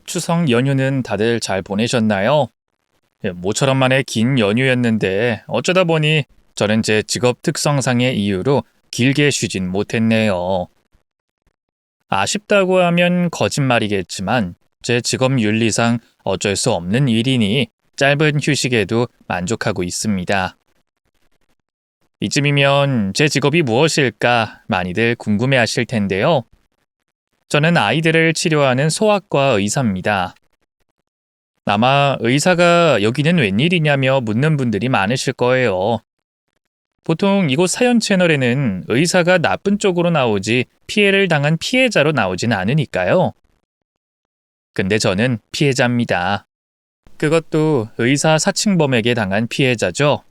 추석 연휴는 다들 잘 보내셨나요? 모처럼 만에 긴 연휴였는데 어쩌다 보니 저는 제 직업 특성상의 이유로 길게 쉬진 못했네요. 아쉽다고 하면 거짓말이겠지만 제 직업 윤리상 어쩔 수 없는 일이니 짧은 휴식에도 만족하고 있습니다. 이쯤이면 제 직업이 무엇일까 많이들 궁금해하실 텐데요. 저는 아이들을 치료하는 소아과 의사입니다. 아마 의사가 여기는 웬일이냐며 묻는 분들이 많으실 거예요. 보통 이곳 사연 채널에는 의사가 나쁜 쪽으로 나오지 피해를 당한 피해자로 나오진 않으니까요. 근데 저는 피해자입니다. 그것도 의사 사칭범에게 당한 피해자죠.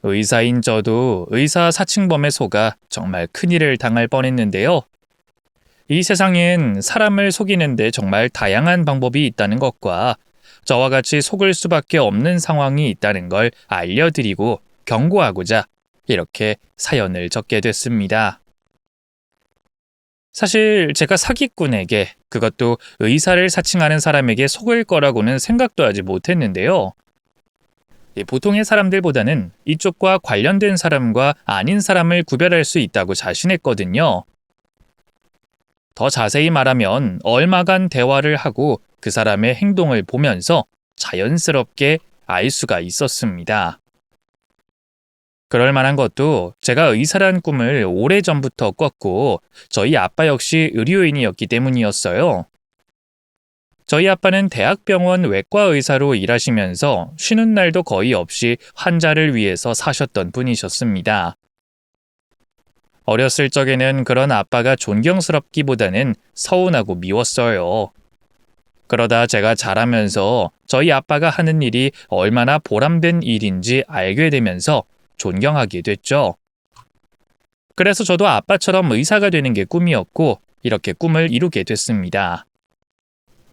의사인 저도 의사 사칭범에 속아 정말 큰일을 당할 뻔했는데요. 이 세상엔 사람을 속이는데 정말 다양한 방법이 있다는 것과 저와 같이 속을 수밖에 없는 상황이 있다는 걸 알려드리고 경고하고자 이렇게 사연을 적게 됐습니다. 사실 제가 사기꾼에게, 그것도 의사를 사칭하는 사람에게 속을 거라고는 생각도 하지 못했는데요. 보통의 사람들보다는 이쪽과 관련된 사람과 아닌 사람을 구별할 수 있다고 자신했거든요. 더 자세히 말하면 얼마간 대화를 하고 그 사람의 행동을 보면서 자연스럽게 알 수가 있었습니다. 그럴 만한 것도 제가 의사란 꿈을 오래전부터 꿨고 저희 아빠 역시 의료인이었기 때문이었어요. 저희 아빠는 대학병원 외과 의사로 일하시면서 쉬는 날도 거의 없이 환자를 위해서 사셨던 분이셨습니다. 어렸을 적에는 그런 아빠가 존경스럽기보다는 서운하고 미웠어요. 그러다 제가 자라면서 저희 아빠가 하는 일이 얼마나 보람된 일인지 알게 되면서 존경하게 됐죠. 그래서 저도 아빠처럼 의사가 되는 게 꿈이었고 이렇게 꿈을 이루게 됐습니다.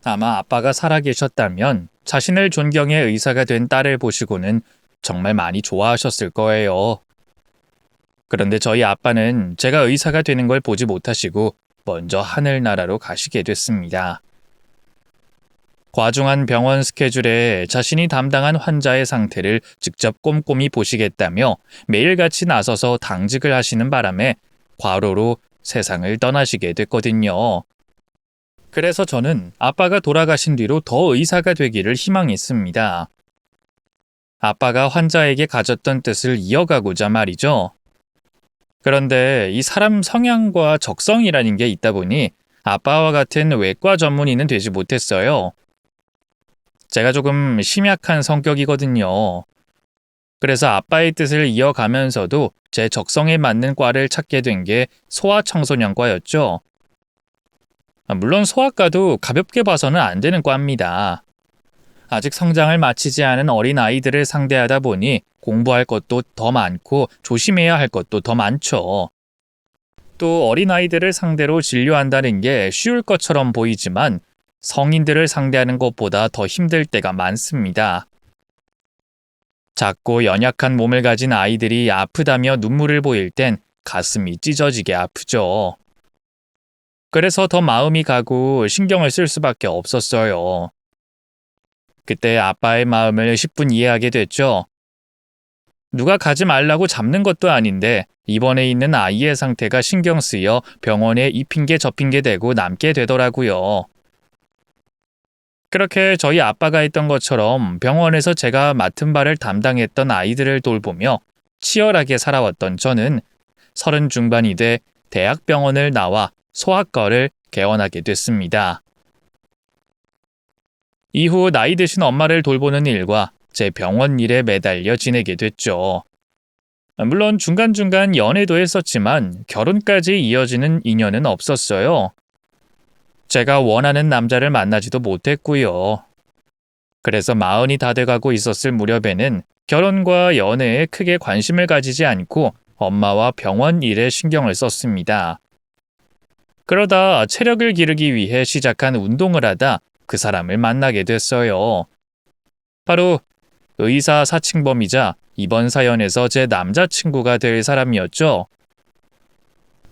아마 아빠가 살아계셨다면 자신을 존경해 의사가 된 딸을 보시고는 정말 많이 좋아하셨을 거예요. 그런데 저희 아빠는 제가 의사가 되는 걸 보지 못하시고 먼저 하늘나라로 가시게 됐습니다. 과중한 병원 스케줄에 자신이 담당한 환자의 상태를 직접 꼼꼼히 보시겠다며 매일같이 나서서 당직을 하시는 바람에 과로로 세상을 떠나시게 됐거든요. 그래서 저는 아빠가 돌아가신 뒤로 더 의사가 되기를 희망했습니다. 아빠가 환자에게 가졌던 뜻을 이어가고자 말이죠. 그런데 이 사람 성향과 적성이라는 게 있다 보니 아빠와 같은 외과 전문의는 되지 못했어요. 제가 조금 심약한 성격이거든요. 그래서 아빠의 뜻을 이어가면서도 제 적성에 맞는 과를 찾게 된 게 소아청소년과였죠. 물론 소아과도 가볍게 봐서는 안 되는 과입니다. 아직 성장을 마치지 않은 어린 아이들을 상대하다 보니 공부할 것도 더 많고 조심해야 할 것도 더 많죠. 또 어린 아이들을 상대로 진료한다는 게 쉬울 것처럼 보이지만 성인들을 상대하는 것보다 더 힘들 때가 많습니다. 작고 연약한 몸을 가진 아이들이 아프다며 눈물을 보일 땐 가슴이 찢어지게 아프죠. 그래서 더 마음이 가고 신경을 쓸 수밖에 없었어요. 그때 아빠의 마음을 10분 이해하게 됐죠. 누가 가지 말라고 잡는 것도 아닌데 입원해 있는 아이의 상태가 신경 쓰여 병원에 이 핑계 저 핑계 대고 남게 되더라고요. 그렇게 저희 아빠가 했던 것처럼 병원에서 제가 맡은 바를 담당했던 아이들을 돌보며 치열하게 살아왔던 저는 30 중반이 돼 대학병원을 나와 소아과를 개원하게 됐습니다. 이후 나이 드신 엄마를 돌보는 일과 제 병원 일에 매달려 지내게 됐죠. 물론 중간중간 연애도 했었지만 결혼까지 이어지는 인연은 없었어요. 제가 원하는 남자를 만나지도 못했고요. 그래서 40이 다 돼가고 있었을 무렵에는 결혼과 연애에 크게 관심을 가지지 않고 엄마와 병원 일에 신경을 썼습니다. 그러다 체력을 기르기 위해 시작한 운동을 하다 그 사람을 만나게 됐어요. 바로 의사 사칭범이자 이번 사연에서 제 남자친구가 될 사람이었죠.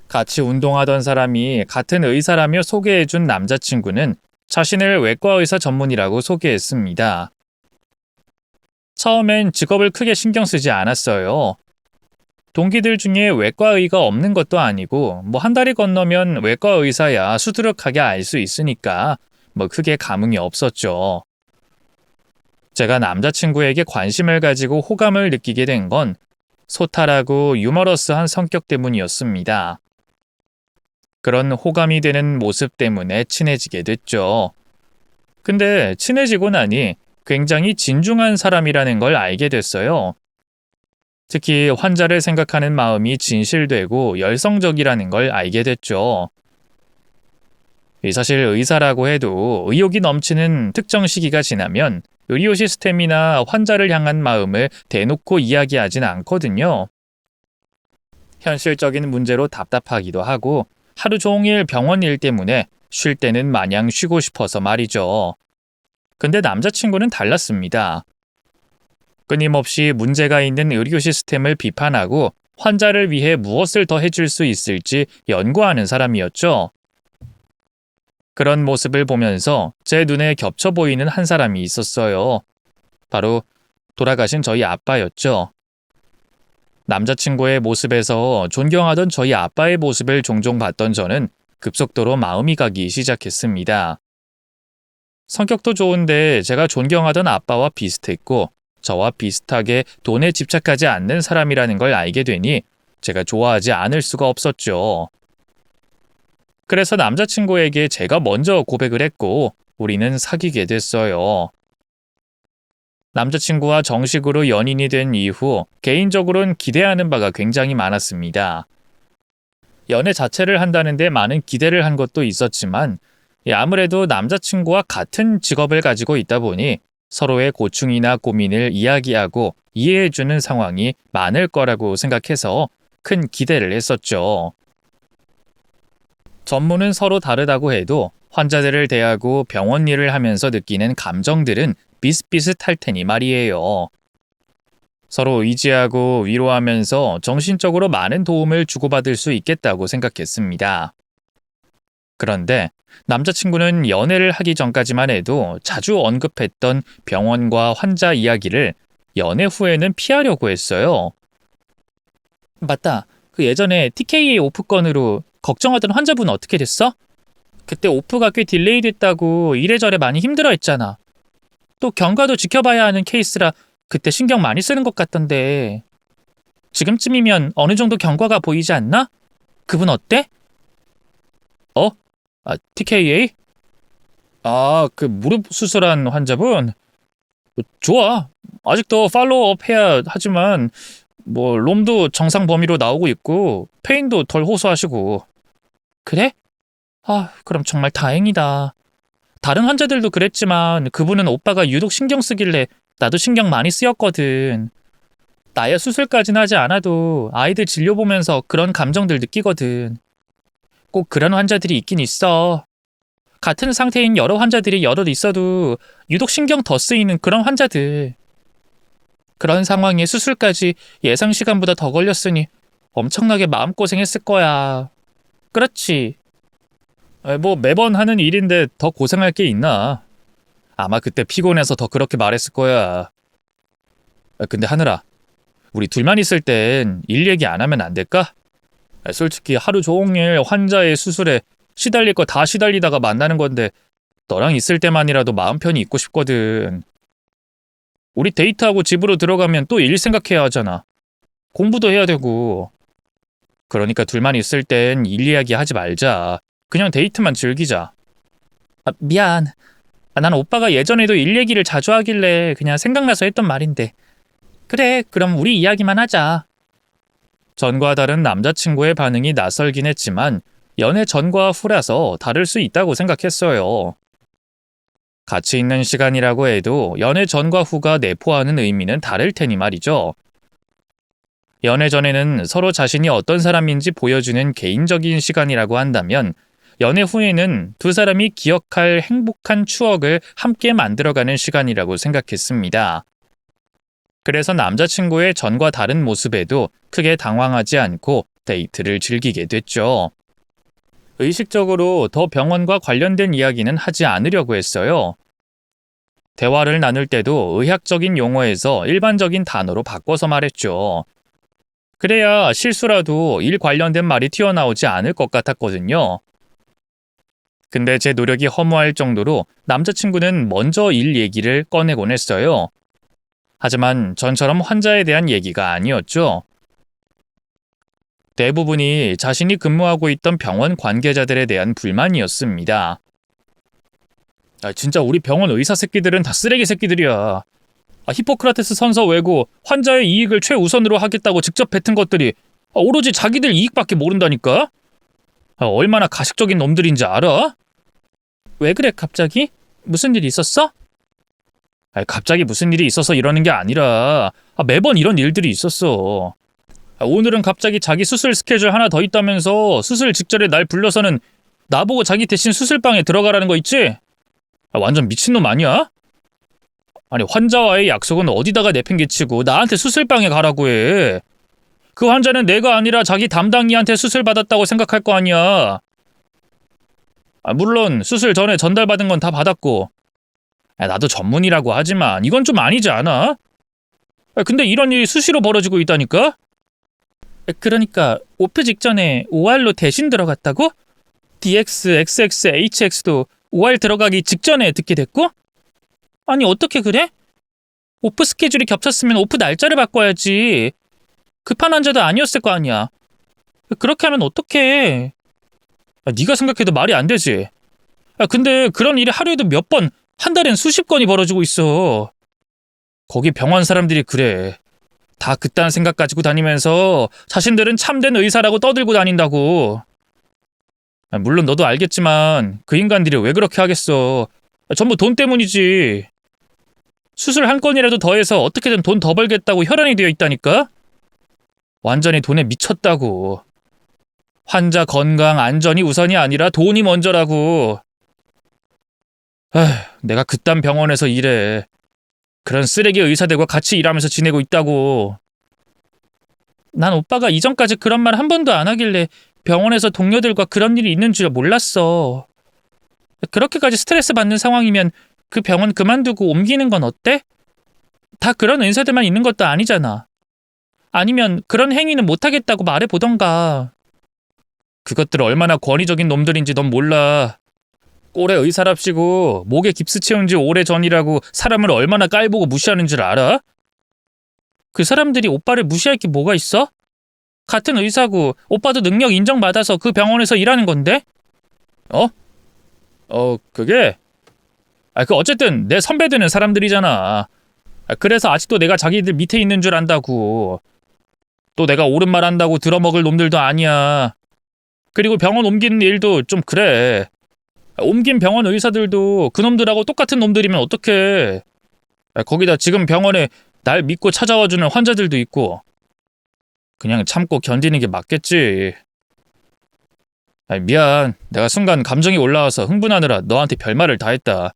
같이 운동하던 사람이 같은 의사라며 소개해준 남자친구는 자신을 외과 의사 전문이라고 소개했습니다. 처음엔 직업을 크게 신경 쓰지 않았어요. 동기들 중에 외과의가 없는 것도 아니고 한 달이 건너면 외과 의사야 수두룩하게 알 수 있으니까 크게 감흥이 없었죠. 제가 남자친구에게 관심을 가지고 호감을 느끼게 된 건 소탈하고 유머러스한 성격 때문이었습니다. 그런 호감이 되는 모습 때문에 친해지게 됐죠. 근데 친해지고 나니 굉장히 진중한 사람이라는 걸 알게 됐어요. 특히 환자를 생각하는 마음이 진실되고 열성적이라는 걸 알게 됐죠. 사실 의사라고 해도 의욕이 넘치는 특정 시기가 지나면 의료 시스템이나 환자를 향한 마음을 대놓고 이야기하진 않거든요. 현실적인 문제로 답답하기도 하고 하루 종일 병원 일 때문에 쉴 때는 마냥 쉬고 싶어서 말이죠. 근데 남자친구는 달랐습니다. 끊임없이 문제가 있는 의료 시스템을 비판하고 환자를 위해 무엇을 더 해줄 수 있을지 연구하는 사람이었죠. 그런 모습을 보면서 제 눈에 겹쳐 보이는 한 사람이 있었어요. 바로 돌아가신 저희 아빠였죠. 남자친구의 모습에서 존경하던 저희 아빠의 모습을 종종 봤던 저는 급속도로 마음이 가기 시작했습니다. 성격도 좋은데 제가 존경하던 아빠와 비슷했고 저와 비슷하게 돈에 집착하지 않는 사람이라는 걸 알게 되니 제가 좋아하지 않을 수가 없었죠. 그래서 남자친구에게 제가 먼저 고백을 했고 우리는 사귀게 됐어요. 남자친구와 정식으로 연인이 된 이후 개인적으로는 기대하는 바가 굉장히 많았습니다. 연애 자체를 한다는데 많은 기대를 한 것도 있었지만 아무래도 남자친구와 같은 직업을 가지고 있다 보니 서로의 고충이나 고민을 이야기하고 이해해주는 상황이 많을 거라고 생각해서 큰 기대를 했었죠. 전문은 서로 다르다고 해도 환자들을 대하고 병원 일을 하면서 느끼는 감정들은 비슷비슷할 테니 말이에요. 서로 의지하고 위로하면서 정신적으로 많은 도움을 주고받을 수 있겠다고 생각했습니다. 그런데 남자친구는 연애를 하기 전까지만 해도 자주 언급했던 병원과 환자 이야기를 연애 후에는 피하려고 했어요. 맞다. 그 예전에 TKA 오프 건으로 걱정하던 환자분 어떻게 됐어? 그때 오프가 꽤 딜레이 됐다고 이래저래 많이 힘들어했잖아. 또 경과도 지켜봐야 하는 케이스라 그때 신경 많이 쓰는 것 같던데. 지금쯤이면 어느 정도 경과가 보이지 않나? 그분 어때? TKA? 그 무릎 수술한 환자분? 좋아. 아직도 팔로우업 해야 하지만 롬도 정상 범위로 나오고 있고 페인도 덜 호소하시고. 그래? 그럼 정말 다행이다. 다른 환자들도 그랬지만 그분은 오빠가 유독 신경 쓰길래 나도 신경 많이 쓰였거든. 나야 수술까지는 하지 않아도 아이들 진료 보면서 그런 감정들 느끼거든. 꼭 그런 환자들이 있긴 있어. 같은 상태인 여러 환자들이 여럿 있어도 유독 신경 더 쓰이는 그런 환자들. 그런 상황에 수술까지 예상 시간보다 더 걸렸으니 엄청나게 마음고생했을 거야. 그렇지. 매번 하는 일인데 더 고생할 게 있나? 아마 그때 피곤해서 더 그렇게 말했을 거야. 근데 하늘아, 우리 둘만 있을 땐 일 얘기 안 하면 안 될까? 솔직히 하루 종일 환자의 수술에 시달릴 거 다 시달리다가 만나는 건데 너랑 있을 때만이라도 마음 편히 있고 싶거든. 우리 데이트하고 집으로 들어가면 또 일 생각해야 하잖아. 공부도 해야 되고. 그러니까 둘만 있을 땐 일 이야기 하지 말자. 그냥 데이트만 즐기자. 미안. 난 오빠가 예전에도 일 얘기를 자주 하길래 그냥 생각나서 했던 말인데. 그래, 그럼 우리 이야기만 하자. 전과 다른 남자친구의 반응이 낯설긴 했지만 연애 전과 후라서 다를 수 있다고 생각했어요. 같이 있는 시간이라고 해도 연애 전과 후가 내포하는 의미는 다를 테니 말이죠. 연애 전에는 서로 자신이 어떤 사람인지 보여주는 개인적인 시간이라고 한다면 연애 후에는 두 사람이 기억할 행복한 추억을 함께 만들어가는 시간이라고 생각했습니다. 그래서 남자친구의 전과 다른 모습에도 크게 당황하지 않고 데이트를 즐기게 됐죠. 의식적으로 더 병원과 관련된 이야기는 하지 않으려고 했어요. 대화를 나눌 때도 의학적인 용어에서 일반적인 단어로 바꿔서 말했죠. 그래야 실수라도 일 관련된 말이 튀어나오지 않을 것 같았거든요. 근데 제 노력이 허무할 정도로 남자친구는 먼저 일 얘기를 꺼내곤 했어요. 하지만 전처럼 환자에 대한 얘기가 아니었죠. 대부분이 자신이 근무하고 있던 병원 관계자들에 대한 불만이었습니다. 진짜 우리 병원 의사 새끼들은 다 쓰레기 새끼들이야. 히포크라테스 선서 외고 환자의 이익을 최우선으로 하겠다고 직접 뱉은 것들이 오로지 자기들 이익밖에 모른다니까? 얼마나 가식적인 놈들인지 알아? 왜 그래 갑자기? 무슨 일 있었어? 갑자기 무슨 일이 있어서 이러는 게 아니라 매번 이런 일들이 있었어. 오늘은 갑자기 자기 수술 스케줄 하나 더 있다면서 수술 직전에 날 불러서는 나보고 자기 대신 수술방에 들어가라는 거 있지? 완전 미친놈 아니야? 아니 환자와의 약속은 어디다가 내팽개치고 나한테 수술방에 가라고 해. 그 환자는 내가 아니라 자기 담당이한테 수술 받았다고 생각할 거 아니야. 물론 수술 전에 전달받은 건 다 받았고 나도 전문이라고 하지만 이건 좀 아니지 않아? 근데 이런 일이 수시로 벌어지고 있다니까? 그러니까 오프 직전에 OR로 대신 들어갔다고? DX, XX, HX도 OR 들어가기 직전에 듣게 됐고? 아니 어떻게 그래? 오프 스케줄이 겹쳤으면 오프 날짜를 바꿔야지. 급한 환자도 아니었을 거 아니야. 그렇게 하면 어떡해. 네가 생각해도 말이 안 되지. 근데 그런 일이 하루에도 몇 번, 한 달엔 수십 건이 벌어지고 있어. 거기 병원 사람들이 그래. 다 그딴 생각 가지고 다니면서 자신들은 참된 의사라고 떠들고 다닌다고. 물론 너도 알겠지만 그 인간들이 왜 그렇게 하겠어. 전부 돈 때문이지. 수술 한 건이라도 더해서 어떻게든 돈 더 벌겠다고 혈안이 되어 있다니까? 완전히 돈에 미쳤다고. 환자 건강, 안전이 우선이 아니라 돈이 먼저라고. 내가 그딴 병원에서 일해. 그런 쓰레기 의사들과 같이 일하면서 지내고 있다고. 난 오빠가 이전까지 그런 말 한 번도 안 하길래 병원에서 동료들과 그런 일이 있는 줄 몰랐어. 그렇게까지 스트레스 받는 상황이면 그 병원 그만두고 옮기는 건 어때? 다 그런 의사들만 있는 것도 아니잖아. 아니면 그런 행위는 못하겠다고 말해보던가. 그것들 얼마나 권위적인 놈들인지 넌 몰라. 꼴에 의사랍시고 목에 깁스 채운 지 오래전이라고 사람을 얼마나 깔보고 무시하는 줄 알아? 그 사람들이 오빠를 무시할 게 뭐가 있어? 같은 의사고 오빠도 능력 인정받아서 그 병원에서 일하는 건데? 그게? 그 어쨌든 내 선배 되는 사람들이잖아. 그래서 아직도 내가 자기들 밑에 있는 줄 안다고. 또 내가 옳은 말 한다고 들어먹을 놈들도 아니야. 그리고 병원 옮기는 일도 좀 그래. 옮긴 병원 의사들도 그놈들하고 똑같은 놈들이면 어떡해. 거기다 지금 병원에 날 믿고 찾아와주는 환자들도 있고. 그냥 참고 견디는 게 맞겠지. 미안. 내가 순간 감정이 올라와서 흥분하느라 너한테 별말을 다 했다.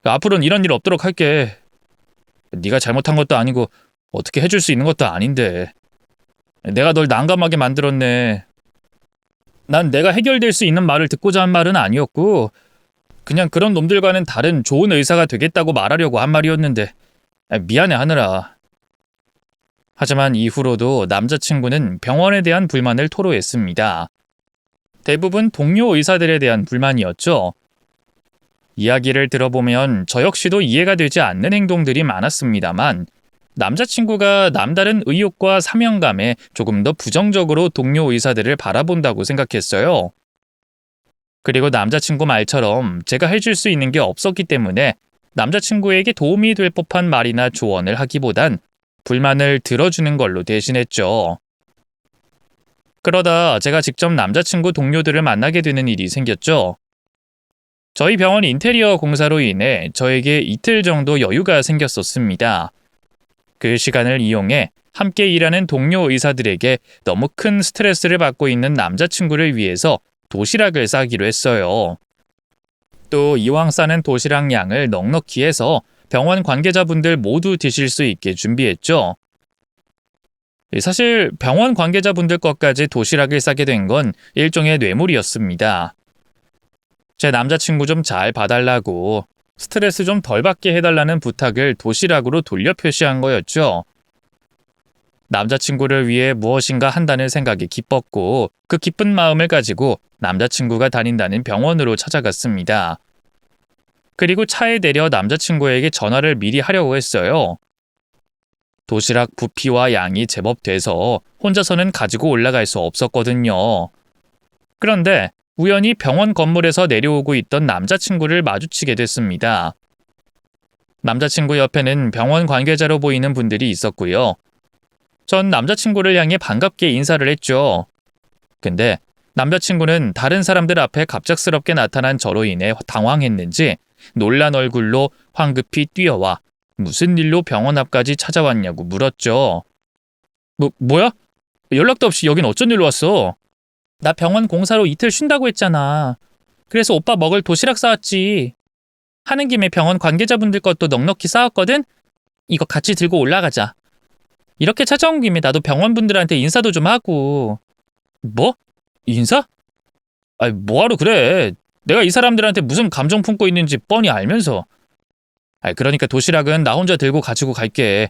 앞으로는 이런 일 없도록 할게. 네가 잘못한 것도 아니고 어떻게 해줄 수 있는 것도 아닌데. 내가 널 난감하게 만들었네. 난 내가 해결될 수 있는 말을 듣고자 한 말은 아니었고 그냥 그런 놈들과는 다른 좋은 의사가 되겠다고 말하려고 한 말이었는데 미안해 하느라. 하지만 이후로도 남자친구는 병원에 대한 불만을 토로했습니다. 대부분 동료 의사들에 대한 불만이었죠. 이야기를 들어보면 저 역시도 이해가 되지 않는 행동들이 많았습니다만 남자친구가 남다른 의욕과 사명감에 조금 더 부정적으로 동료 의사들을 바라본다고 생각했어요. 그리고 남자친구 말처럼 제가 해줄 수 있는 게 없었기 때문에 남자친구에게 도움이 될 법한 말이나 조언을 하기보단 불만을 들어주는 걸로 대신했죠. 그러다 제가 직접 남자친구 동료들을 만나게 되는 일이 생겼죠. 저희 병원 인테리어 공사로 인해 저에게 이틀 정도 여유가 생겼었습니다. 그 시간을 이용해 함께 일하는 동료 의사들에게 너무 큰 스트레스를 받고 있는 남자친구를 위해서 도시락을 싸기로 했어요. 또 이왕 싸는 도시락 양을 넉넉히 해서 병원 관계자분들 모두 드실 수 있게 준비했죠. 사실 병원 관계자분들 것까지 도시락을 싸게 된 건 일종의 뇌물이었습니다. 제 남자친구 좀 잘 봐달라고 스트레스 좀 덜 받게 해달라는 부탁을 도시락으로 돌려 표시한 거였죠. 남자친구를 위해 무엇인가 한다는 생각이 기뻤고 그 기쁜 마음을 가지고 남자친구가 다닌다는 병원으로 찾아갔습니다. 그리고 차에 내려 남자친구에게 전화를 미리 하려고 했어요. 도시락 부피와 양이 제법 돼서 혼자서는 가지고 올라갈 수 없었거든요. 그런데 우연히 병원 건물에서 내려오고 있던 남자친구를 마주치게 됐습니다. 남자친구 옆에는 병원 관계자로 보이는 분들이 있었고요. 전 남자친구를 향해 반갑게 인사를 했죠. 근데 남자친구는 다른 사람들 앞에 갑작스럽게 나타난 저로 인해 당황했는지 놀란 얼굴로 황급히 뛰어와 무슨 일로 병원 앞까지 찾아왔냐고 물었죠. 뭐야? 연락도 없이 여긴 어쩐 일로 왔어? 나 병원 공사로 이틀 쉰다고 했잖아. 그래서 오빠 먹을 도시락 싸왔지. 하는 김에 병원 관계자분들 것도 넉넉히 싸왔거든? 이거 같이 들고 올라가자. 이렇게 찾아온 김에 나도 병원분들한테 인사도 좀 하고. 뭐? 인사? 아니, 뭐하러 그래. 내가 이 사람들한테 무슨 감정 품고 있는지 뻔히 알면서. 아니, 그러니까 도시락은 나 혼자 들고 가지고 갈게.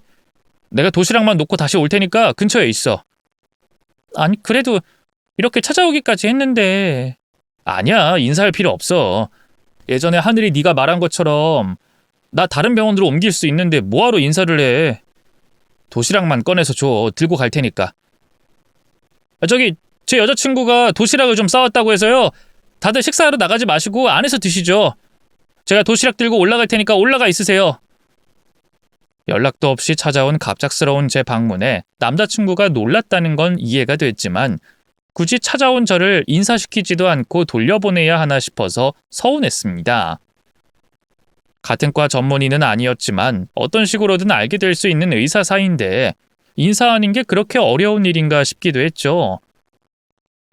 내가 도시락만 놓고 다시 올 테니까 근처에 있어. 아니, 그래도 이렇게 찾아오기까지 했는데. 아니야, 인사할 필요 없어. 예전에 하늘이 네가 말한 것처럼 나 다른 병원으로 옮길 수 있는데 뭐하러 인사를 해. 도시락만 꺼내서 줘. 들고 갈 테니까. 저기 제 여자친구가 도시락을 좀 싸왔다고 해서요. 다들 식사하러 나가지 마시고 안에서 드시죠. 제가 도시락 들고 올라갈 테니까 올라가 있으세요. 연락도 없이 찾아온 갑작스러운 제 방문에 남자친구가 놀랐다는 건 이해가 됐지만 굳이 찾아온 저를 인사시키지도 않고 돌려보내야 하나 싶어서 서운했습니다. 같은 과 전문의는 아니었지만 어떤 식으로든 알게 될 수 있는 의사 사이인데 인사하는 게 그렇게 어려운 일인가 싶기도 했죠.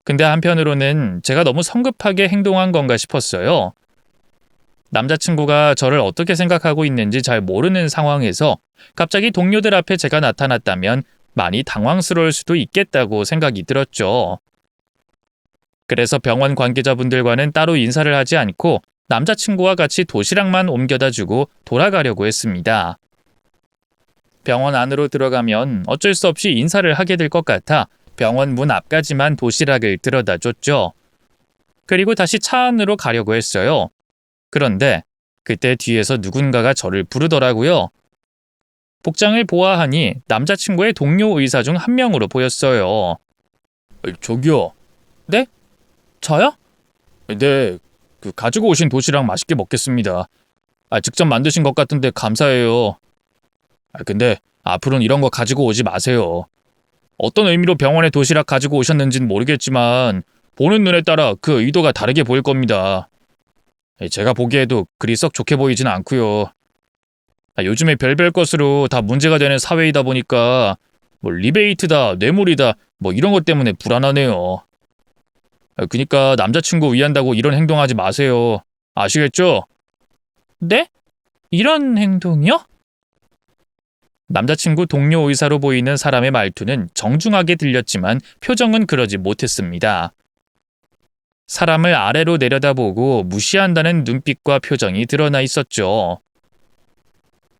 근데 한편으로는 제가 너무 성급하게 행동한 건가 싶었어요. 남자친구가 저를 어떻게 생각하고 있는지 잘 모르는 상황에서 갑자기 동료들 앞에 제가 나타났다면 많이 당황스러울 수도 있겠다고 생각이 들었죠. 그래서 병원 관계자분들과는 따로 인사를 하지 않고 남자친구와 같이 도시락만 옮겨다 주고 돌아가려고 했습니다. 병원 안으로 들어가면 어쩔 수 없이 인사를 하게 될 것 같아 병원 문 앞까지만 도시락을 들여다 줬죠. 그리고 다시 차 안으로 가려고 했어요. 그런데 그때 뒤에서 누군가가 저를 부르더라고요. 복장을 보아하니 남자친구의 동료 의사 중 한 명으로 보였어요. 저기요. 네? 저요? 네, 가지고 오신 도시락 맛있게 먹겠습니다. 직접 만드신 것 같은데 감사해요. 근데 앞으로는 이런 거 가지고 오지 마세요. 어떤 의미로 병원에 도시락 가지고 오셨는지는 모르겠지만 보는 눈에 따라 그 의도가 다르게 보일 겁니다. 제가 보기에도 그리 썩 좋게 보이진 않고요. 요즘에 별별 것으로 다 문제가 되는 사회이다 보니까 뭐 리베이트다, 뇌물이다, 뭐 이런 것 때문에 불안하네요. 그니까 남자친구 위한다고 이런 행동하지 마세요. 아시겠죠? 네? 이런 행동이요? 남자친구 동료 의사로 보이는 사람의 말투는 정중하게 들렸지만 표정은 그러지 못했습니다. 사람을 아래로 내려다보고 무시한다는 눈빛과 표정이 드러나 있었죠.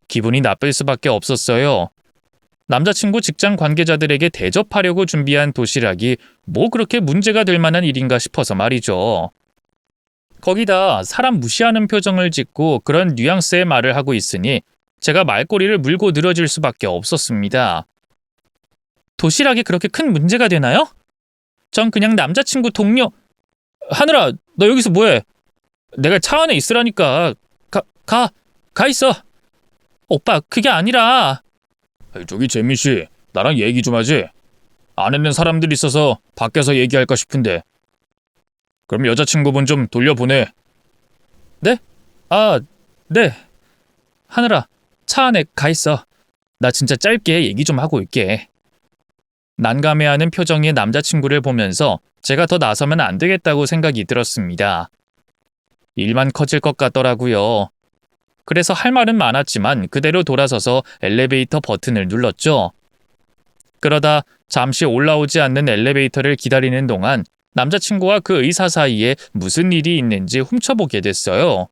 기분이 나쁠 수밖에 없었어요. 남자친구 직장 관계자들에게 대접하려고 준비한 도시락이 뭐 그렇게 문제가 될 만한 일인가 싶어서 말이죠. 거기다 사람 무시하는 표정을 짓고 그런 뉘앙스의 말을 하고 있으니 제가 말꼬리를 물고 늘어질 수밖에 없었습니다. 도시락이 그렇게 큰 문제가 되나요? 전 그냥 남자친구 동료... 하늘아, 너 여기서 뭐해? 내가 차 안에 있으라니까. 가 있어. 오빠, 그게 아니라... 저기 재민씨, 나랑 얘기 좀 하지. 안에는 사람들이 있어서 밖에서 얘기할까 싶은데. 그럼 여자친구분 좀 돌려보내. 네? 네. 하늘아, 차 안에 가 있어. 나 진짜 짧게 얘기 좀 하고 올게. 난감해하는 표정의 남자친구를 보면서 제가 더 나서면 안 되겠다고 생각이 들었습니다. 일만 커질 것 같더라고요. 그래서 할 말은 많았지만 그대로 돌아서서 엘리베이터 버튼을 눌렀죠. 그러다 잠시 올라오지 않는 엘리베이터를 기다리는 동안 남자친구와 그 의사 사이에 무슨 일이 있는지 훔쳐보게 됐어요.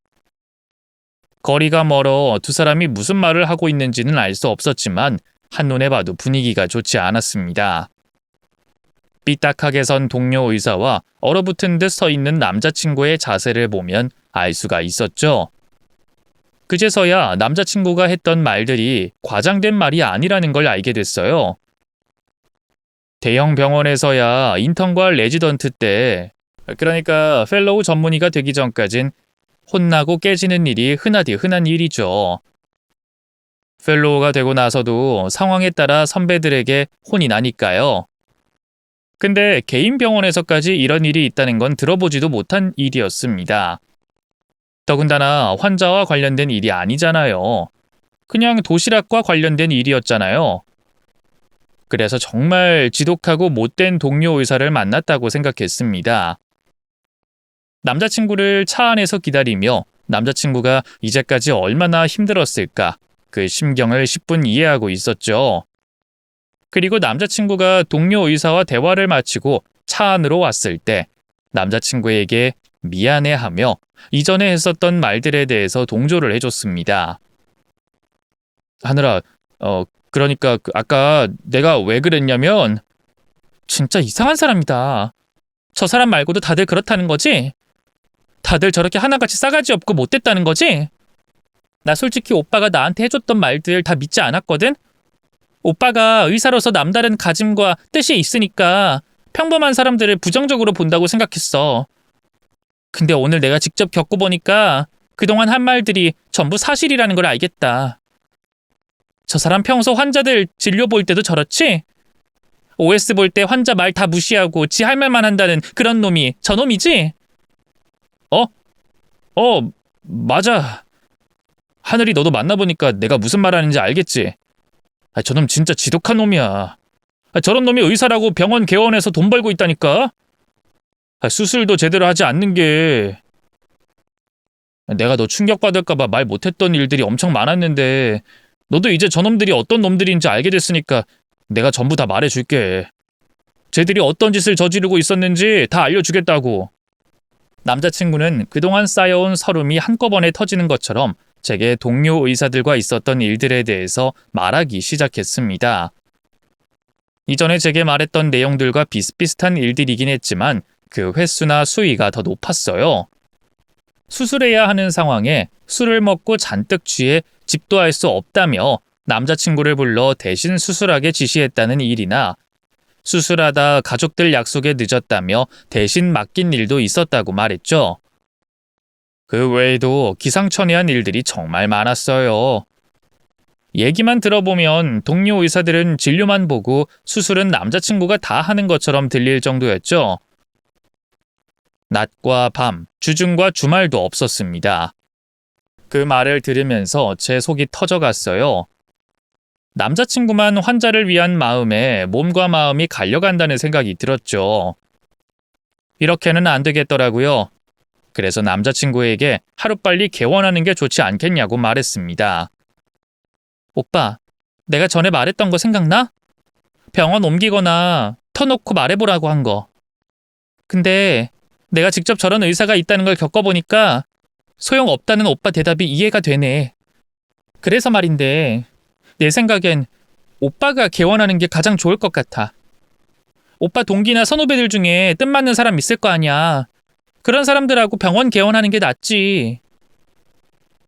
거리가 멀어 두 사람이 무슨 말을 하고 있는지는 알 수 없었지만 한눈에 봐도 분위기가 좋지 않았습니다. 삐딱하게 선 동료 의사와 얼어붙은 듯 서 있는 남자친구의 자세를 보면 알 수가 있었죠. 그제서야 남자친구가 했던 말들이 과장된 말이 아니라는 걸 알게 됐어요. 대형 병원에서야 인턴과 레지던트 때, 그러니까 펠로우 전문의가 되기 전까진 혼나고 깨지는 일이 흔하디 흔한 일이죠. 펠로우가 되고 나서도 상황에 따라 선배들에게 혼이 나니까요. 근데 개인 병원에서까지 이런 일이 있다는 건 들어보지도 못한 일이었습니다. 더군다나 환자와 관련된 일이 아니잖아요. 그냥 도시락과 관련된 일이었잖아요. 그래서 정말 지독하고 못된 동료 의사를 만났다고 생각했습니다. 남자친구를 차 안에서 기다리며 남자친구가 이제까지 얼마나 힘들었을까 그 심경을 10분 이해하고 있었죠. 그리고 남자친구가 동료 의사와 대화를 마치고 차 안으로 왔을 때 남자친구에게 미안해하며 이전에 했었던 말들에 대해서 동조를 해줬습니다. 하늘아, 그러니까 아까 내가 왜 그랬냐면 진짜 이상한 사람이다. 저 사람 말고도 다들 그렇다는 거지? 다들 저렇게 하나같이 싸가지 없고 못됐다는 거지? 나 솔직히 오빠가 나한테 해줬던 말들 다 믿지 않았거든? 오빠가 의사로서 남다른 가짐과 뜻이 있으니까 평범한 사람들을 부정적으로 본다고 생각했어. 근데 오늘 내가 직접 겪어보니까 그동안 한 말들이 전부 사실이라는 걸 알겠다. 저 사람 평소 환자들 진료 볼 때도 저렇지? OS 볼 때 환자 말 다 무시하고 지 할 말만 한다는 그런 놈이 저 놈이지? 맞아. 하늘이 너도 만나보니까 내가 무슨 말하는지 알겠지? 저놈 진짜 지독한 놈이야. 저런 놈이 의사라고 병원 개원해서 돈 벌고 있다니까? 수술도 제대로 하지 않는 게... 내가 너 충격받을까봐 말 못했던 일들이 엄청 많았는데 너도 이제 저놈들이 어떤 놈들인지 알게 됐으니까 내가 전부 다 말해줄게. 쟤들이 어떤 짓을 저지르고 있었는지 다 알려주겠다고. 남자친구는 그동안 쌓여온 서름이 한꺼번에 터지는 것처럼 제게 동료 의사들과 있었던 일들에 대해서 말하기 시작했습니다. 이전에 제게 말했던 내용들과 비슷비슷한 일들이긴 했지만 그 횟수나 수위가 더 높았어요. 수술해야 하는 상황에 술을 먹고 잔뜩 취해 집도할 수 없다며 남자친구를 불러 대신 수술하게 지시했다는 일이나 수술하다 가족들 약속에 늦었다며 대신 맡긴 일도 있었다고 말했죠. 그 외에도 기상천외한 일들이 정말 많았어요. 얘기만 들어보면 동료 의사들은 진료만 보고 수술은 남자친구가 다 하는 것처럼 들릴 정도였죠. 낮과 밤, 주중과 주말도 없었습니다. 그 말을 들으면서 제 속이 터져갔어요. 남자친구만 환자를 위한 마음에 몸과 마음이 갈려간다는 생각이 들었죠. 이렇게는 안 되겠더라고요. 그래서 남자친구에게 하루빨리 개원하는 게 좋지 않겠냐고 말했습니다. 오빠, 내가 전에 말했던 거 생각나? 병원 옮기거나 터놓고 말해보라고 한 거. 근데 내가 직접 저런 의사가 있다는 걸 겪어보니까 소용없다는 오빠 대답이 이해가 되네. 그래서 말인데 내 생각엔 오빠가 개원하는 게 가장 좋을 것 같아. 오빠 동기나 선후배들 중에 뜻맞는 사람 있을 거 아니야. 그런 사람들하고 병원 개원하는 게 낫지.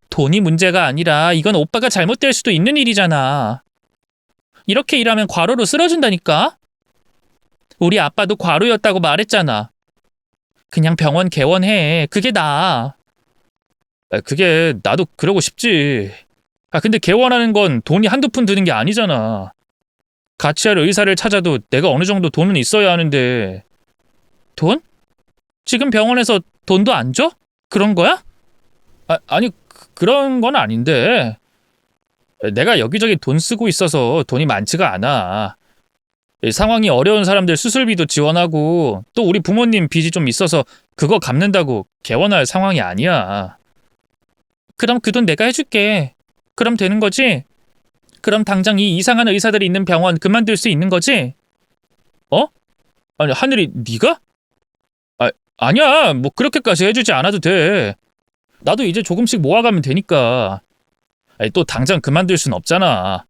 돈이 문제가 아니라 이건 오빠가 잘못될 수도 있는 일이잖아. 이렇게 일하면 과로로 쓰러진다니까? 우리 아빠도 과로였다고 말했잖아. 그냥 병원 개원해. 그게 나아. 그게 나도 그러고 싶지. 근데 개원하는 건 돈이 한두 푼 드는 게 아니잖아. 같이 할 의사를 찾아도 내가 어느 정도 돈은 있어야 하는데. 돈? 지금 병원에서 돈도 안 줘? 그런 거야? 아니, 그런 건 아닌데. 내가 여기저기 돈 쓰고 있어서 돈이 많지가 않아. 상황이 어려운 사람들 수술비도 지원하고 또 우리 부모님 빚이 좀 있어서 그거 갚는다고 개원할 상황이 아니야. 그럼 그 돈 내가 해줄게. 그럼 되는 거지? 그럼 당장 이 이상한 의사들이 있는 병원 그만둘 수 있는 거지? 아니 하늘이 네가? 아니야, 뭐 그렇게까지 해주지 않아도 돼. 나도 이제 조금씩 모아가면 되니까. 아니, 또 당장 그만둘 순 없잖아.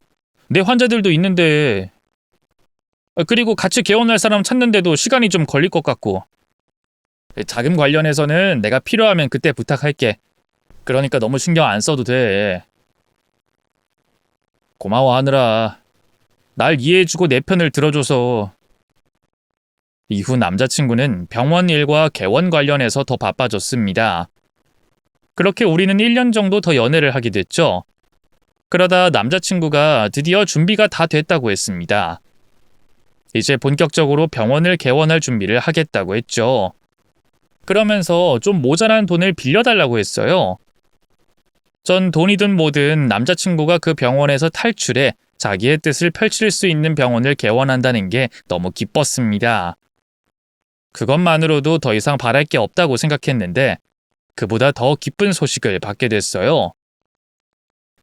내 환자들도 있는데. 그리고 같이 개원할 사람 찾는데도 시간이 좀 걸릴 것 같고. 자금 관련해서는 내가 필요하면 그때 부탁할게. 그러니까 너무 신경 안 써도 돼. 고마워하느라. 날 이해해주고 내 편을 들어줘서. 이후 남자친구는 병원 일과 개원 관련해서 더 바빠졌습니다. 그렇게 우리는 1년 정도 더 연애를 하게 됐죠. 그러다 남자친구가 드디어 준비가 다 됐다고 했습니다. 이제 본격적으로 병원을 개원할 준비를 하겠다고 했죠. 그러면서 좀 모자란 돈을 빌려달라고 했어요. 전 돈이든 뭐든 남자친구가 그 병원에서 탈출해 자기의 뜻을 펼칠 수 있는 병원을 개원한다는 게 너무 기뻤습니다. 그것만으로도 더 이상 바랄 게 없다고 생각했는데 그보다 더 기쁜 소식을 받게 됐어요.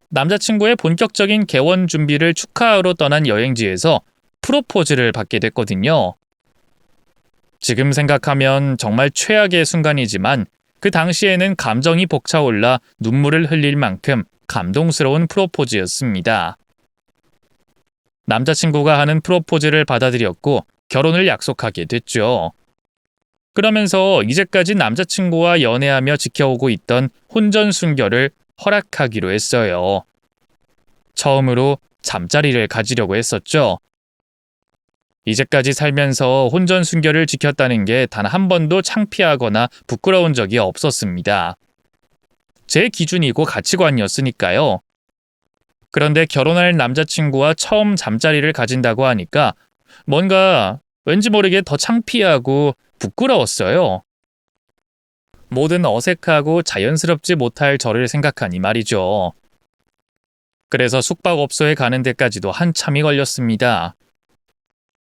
남자친구의 본격적인 개원 준비를 축하하러 떠난 여행지에서 프로포즈를 받게 됐거든요. 지금 생각하면 정말 최악의 순간이지만 그 당시에는 감정이 벅차올라 눈물을 흘릴 만큼 감동스러운 프로포즈였습니다. 남자친구가 하는 프로포즈를 받아들였고 결혼을 약속하게 됐죠. 그러면서 이제까지 남자친구와 연애하며 지켜오고 있던 혼전 순결을 허락하기로 했어요. 처음으로 잠자리를 가지려고 했었죠. 이제까지 살면서 혼전 순결을 지켰다는 게 단 한 번도 창피하거나 부끄러운 적이 없었습니다. 제 기준이고 가치관이었으니까요. 그런데 결혼할 남자친구와 처음 잠자리를 가진다고 하니까 뭔가 왠지 모르게 더 창피하고 부끄러웠어요. 뭐든 어색하고 자연스럽지 못할 저를 생각하니 말이죠. 그래서 숙박업소에 가는 데까지도 한참이 걸렸습니다.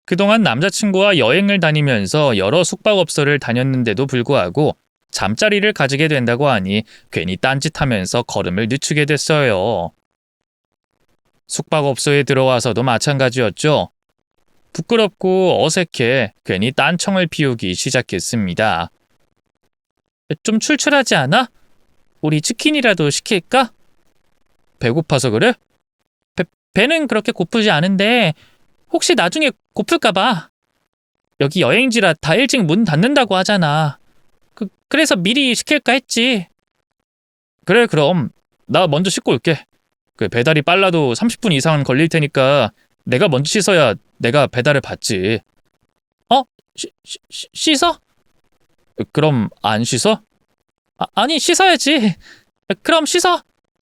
그동안 남자친구와 여행을 다니면서 여러 숙박업소를 다녔는데도 불구하고 잠자리를 가지게 된다고 하니 괜히 딴짓하면서 걸음을 늦추게 됐어요. 숙박업소에 들어와서도 마찬가지였죠. 부끄럽고 어색해 괜히 딴청을 피우기 시작했습니다. 좀 출출하지 않아? 우리 치킨이라도 시킬까? 배고파서 그래? 배는 그렇게 고프지 않은데 혹시 나중에 고플까봐. 여기 여행지라 다 일찍 문 닫는다고 하잖아. 그래서 미리 시킬까 했지. 그래 그럼 나 먼저 씻고 올게. 그 배달이 빨라도 30분 이상은 걸릴 테니까 내가 먼저 씻어야 내가 배달을 받지. 씻어? 그럼 안 씻어? 아니 씻어야지. 그럼 씻어.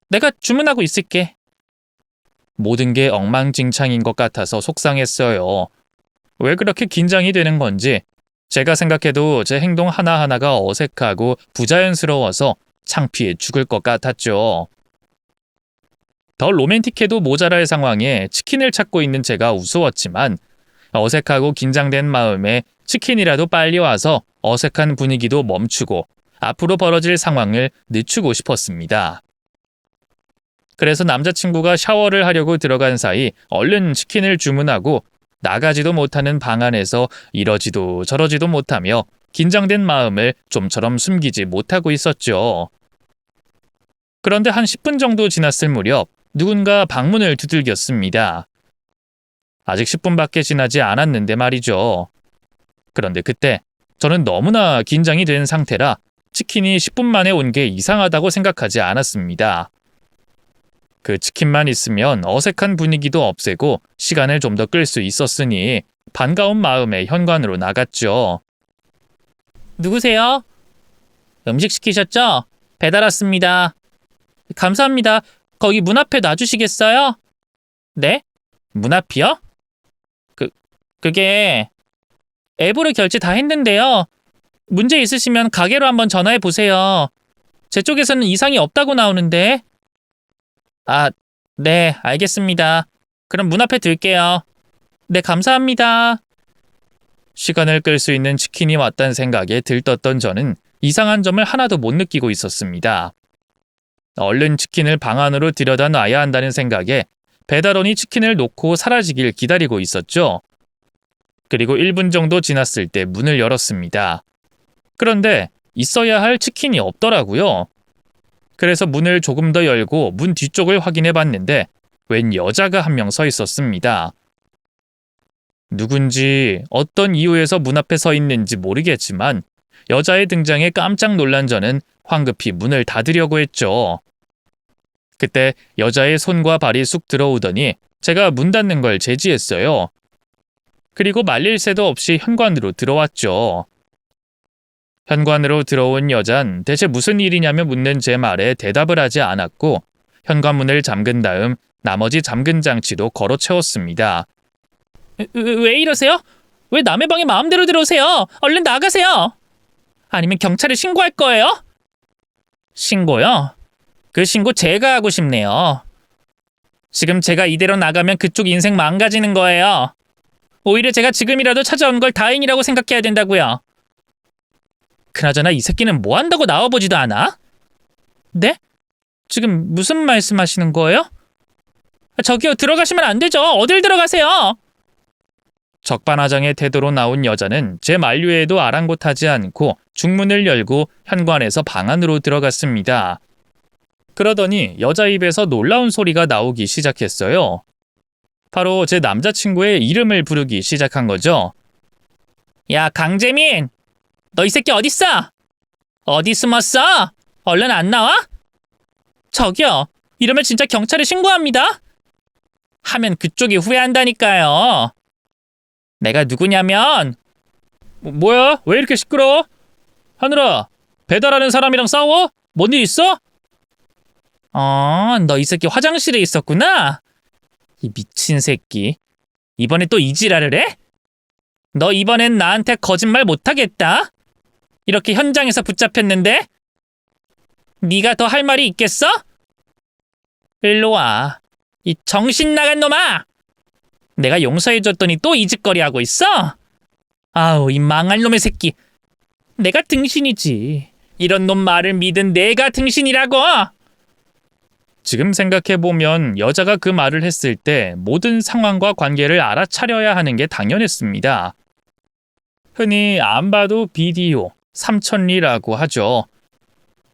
내가 주문하고 있을게. 모든 게 엉망진창인 것 같아서 속상했어요. 왜 그렇게 긴장이 되는 건지 제가 생각해도 제 행동 하나하나가 어색하고 부자연스러워서 창피해 죽을 것 같았죠. 더 로맨틱해도 모자랄 상황에 치킨을 찾고 있는 제가 우스웠지만 어색하고 긴장된 마음에 치킨이라도 빨리 와서 어색한 분위기도 멈추고 앞으로 벌어질 상황을 늦추고 싶었습니다. 그래서 남자친구가 샤워를 하려고 들어간 사이 얼른 치킨을 주문하고 나가지도 못하는 방 안에서 이러지도 저러지도 못하며 긴장된 마음을 좀처럼 숨기지 못하고 있었죠. 그런데 한 10분 정도 지났을 무렵 누군가 방문을 두들겼습니다. 아직 10분밖에 지나지 않았는데 말이죠. 그런데 그때 저는 너무나 긴장이 된 상태라 치킨이 10분 만에 온 게 이상하다고 생각하지 않았습니다. 그 치킨만 있으면 어색한 분위기도 없애고 시간을 좀 더 끌 수 있었으니 반가운 마음에 현관으로 나갔죠. 누구세요? 음식 시키셨죠? 배달 왔습니다. 감사합니다. 거기 문 앞에 놔주시겠어요? 네? 문 앞이요? 그게 앱으로 결제 다 했는데요. 문제 있으시면 가게로 한번 전화해 보세요. 제 쪽에서는 이상이 없다고 나오는데. 네, 알겠습니다. 그럼 문 앞에 둘게요. 네, 감사합니다. 시간을 끌 수 있는 치킨이 왔다는 생각에 들떴던 저는 이상한 점을 하나도 못 느끼고 있었습니다. 얼른 치킨을 방 안으로 들여다 놔야 한다는 생각에 배달원이 치킨을 놓고 사라지길 기다리고 있었죠. 그리고 1분 정도 지났을 때 문을 열었습니다. 그런데 있어야 할 치킨이 없더라고요. 그래서 문을 조금 더 열고 문 뒤쪽을 확인해 봤는데 웬 여자가 한 명 서 있었습니다. 누군지 어떤 이유에서 문 앞에 서 있는지 모르겠지만 여자의 등장에 깜짝 놀란 저는 황급히 문을 닫으려고 했죠. 그때 여자의 손과 발이 쑥 들어오더니 제가 문 닫는 걸 제지했어요. 그리고 말릴 새도 없이 현관으로 들어왔죠. 현관으로 들어온 여잔 대체 무슨 일이냐며 묻는 제 말에 대답을 하지 않았고 현관문을 잠근 다음 나머지 잠근 장치도 걸어 채웠습니다. 왜 이러세요? 왜 남의 방에 마음대로 들어오세요? 얼른 나가세요. 아니면 경찰에 신고할 거예요? 신고요? 그 신고 제가 하고 싶네요. 지금 제가 이대로 나가면 그쪽 인생 망가지는 거예요. 오히려 제가 지금이라도 찾아온 걸 다행이라고 생각해야 된다고요. 그나저나 이 새끼는 뭐 한다고 나와보지도 않아? 네? 지금 무슨 말씀하시는 거예요? 저기요, 들어가시면 안 되죠. 어딜 들어가세요? 적반하장의 태도로 나온 여자는 제 만류에도 아랑곳하지 않고 중문을 열고 현관에서 방 안으로 들어갔습니다. 그러더니 여자 입에서 놀라운 소리가 나오기 시작했어요. 바로 제 남자친구의 이름을 부르기 시작한 거죠. 야, 강재민! 너 이 새끼 어딨어? 어디 숨었어? 얼른 안 나와? 저기요, 이러면 진짜 경찰에 신고합니다. 하면 그쪽이 후회한다니까요. 내가 누구냐면 뭐야? 왜 이렇게 시끄러워? 하늘아, 배달하는 사람이랑 싸워? 뭔 일 있어? 너 이 새끼 화장실에 있었구나? 이 미친 새끼. 이번에 또 이 지랄을 해? 너 이번엔 나한테 거짓말 못하겠다. 이렇게 현장에서 붙잡혔는데? 네가 더 할 말이 있겠어? 일로 와. 이 정신 나간 놈아! 내가 용서해줬더니 또 이 짓거리 하고 있어? 아우, 이 망할 놈의 새끼. 내가 등신이지. 이런 놈 말을 믿은 내가 등신이라고! 지금 생각해보면 여자가 그 말을 했을 때 모든 상황과 관계를 알아차려야 하는 게 당연했습니다. 흔히 안 봐도 비디오, 삼천리라고 하죠.